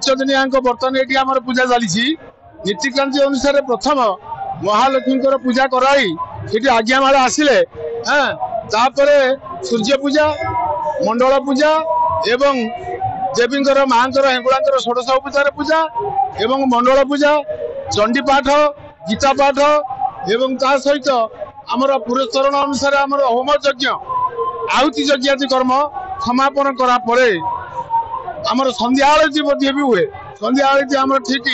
5 दिनिया बर्तमान ये आम पूजा चली नीतिकांति अनुसार प्रथम महालक्ष्मी पूजा कराई ये आज्ञामाला आसिले हाँ तापर सूर्य पूजा मंडल पूजा एवं देवी माँ हेंगुड़ा षोडश उपचार पूजा एवं मंडल पूजा चंडी पाठ गीता पाठ एवं ता सहित आमर पुरस्करण अनुसार आमर होम यज्ञ आहुति यज्ञाति कर्म समापन करा परे आमर संध्या आरती भी हुए। संध्या आरती आमर ठीक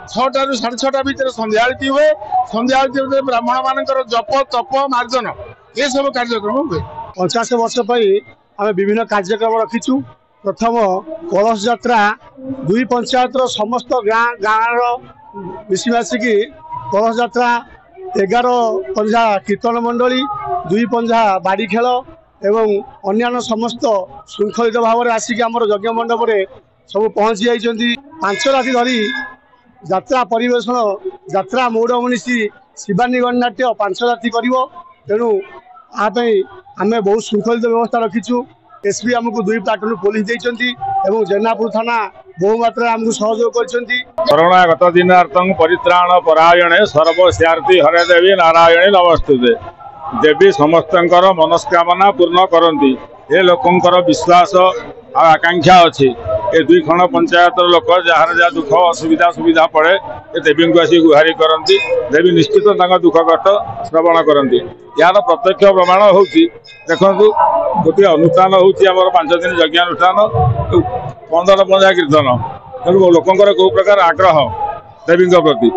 6टा ରୁ 6:30 भितर संध्या आरती हुए। संध्या आरती ब्राह्मण मानकर जप तप मार्जन ये सब कार्यक्रम हुए। 50 वर्ष आम विभिन्न कार्यक्रम रखीचु। प्रथम कलश यात्रा दुई पंचायत समस्त गाँव मिशीमासिकी कलश यात्रा 11 पंजा कीर्तन मंडली 2 पंजा बाड़ी खेल एवं अन्य समस्त श्रृंखलित भाव में आसिक आम यज्ञ मंडप सब पहुँची जाइए। 5 राति धरी यात्रा परिवेशन यात्रा मौड़ मनीषी शिवानी गणनाट्य 5 राति कर तेणु आम बहुत श्रृंखलित व्यवस्था रखीचु। एसपी आमको 2 प्लाटून पुलिस देइचंती एवं जेनापुर थाना बहु मात्रा आमको सहयोग करछंती। शरणागत दिनार्थं परित्राण परायणे सर्वस्यार्थी हरे देवी नारायणी नमस्तुते। देवी समस्तंकर मनस्कामना पूर्ण करती ए लोकंकर विश्वास आकांक्षा अच्छी। ए 2 खंड पंचायत लोक जार जहाँ दुख असुविधा सुविधा पड़े ए देवी को आसी गुहारी करती। देवी निश्चित दुख कष्ट श्रवण करती। यार प्रत्यक्ष प्रमाण हूँ देखु गोटे अनुष्ठान हूँ 5 दिन यज्ञानुष्ठान 15 पंजा कीर्तन तेणु लोकंर कौ प्रकार आग्रह देवी प्रति।